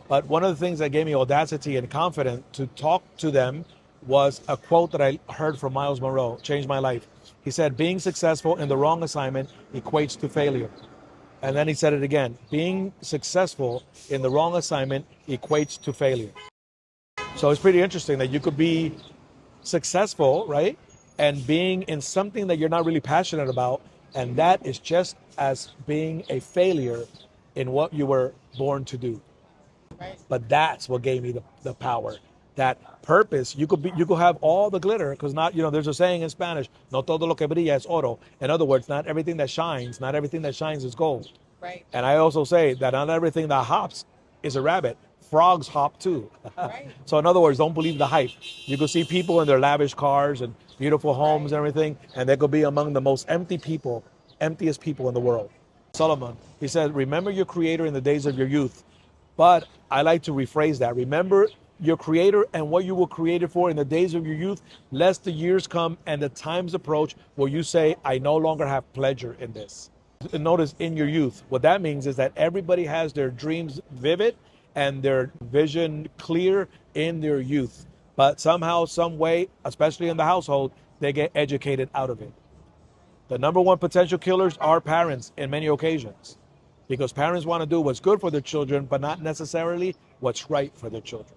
But one of the things that gave me audacity and confidence to talk to them was a quote that I heard from Miles Monroe, changed my life. He said, being successful in the wrong assignment equates to failure. And then he said it again, being successful in the wrong assignment equates to failure. So it's pretty interesting that you could be successful, right? And being in something that you're not really passionate about. And that is just as being a failure in what you were born to do. But that's what gave me the power. That purpose, you could have all the glitter, because not, there's a saying in Spanish, no todo lo que brilla es oro. In other words, not everything that shines is gold. Right. And I also say that not everything that hops is a rabbit. Frogs hop too. Right. So in other words, don't believe the hype. You could see people in their lavish cars and beautiful homes and everything, and they could be among the most emptiest people in the world. Solomon, he said, remember your creator in the days of your youth. But I like to rephrase that. Remember your creator and what you were created for in the days of your youth, lest the years come and the times approach where you say, I no longer have pleasure in this. And notice in your youth, what that means is that everybody has their dreams vivid and their vision clear in their youth. But somehow, some way, especially in the household, they get educated out of it. The number one potential killers are parents in many occasions, because parents want to do what's good for their children, but not necessarily what's right for their children.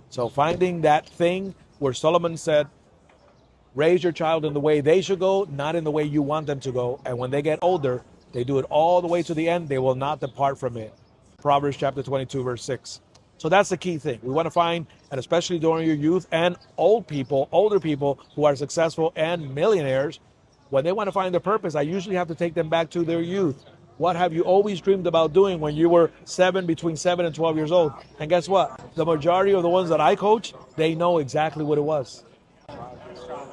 So finding that thing where Solomon said, raise your child in the way they should go, not in the way you want them to go. And when they get older, they do it all the way to the end. They will not depart from it. Proverbs chapter 22, verse 6. So that's the key thing. We want to find, and especially during your youth and older people who are successful and millionaires, when they want to find their purpose, I usually have to take them back to their youth. What have you always dreamed about doing when you were between 7 and 12 years old? And guess what? The majority of the ones that I coach, they know exactly what it was.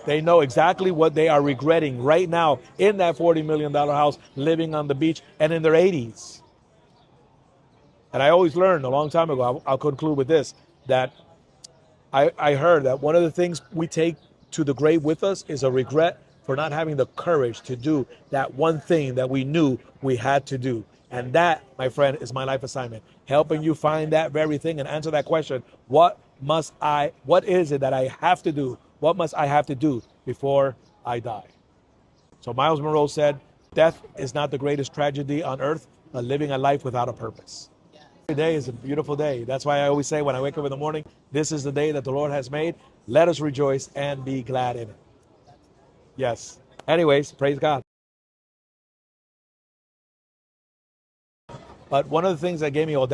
They know exactly what they are regretting right now in that $40 million house, living on the beach, and in their 80s. And I always learned a long time ago, I'll conclude with this, that I heard that one of the things we take to the grave with us is a regret for not having the courage to do that one thing that we knew we had to do. And that, my friend, is my life assignment, helping you find that very thing and answer that question. What is it that I have to do? What must I have to do before I die? So Miles Monroe said, death is not the greatest tragedy on earth, but living a life without a purpose. Every day is a beautiful day. That's why I always say when I wake up in the morning, this is the day that the Lord has made. Let us rejoice and be glad in it. Yes. Anyways, praise God. But one of the things that gave me audacity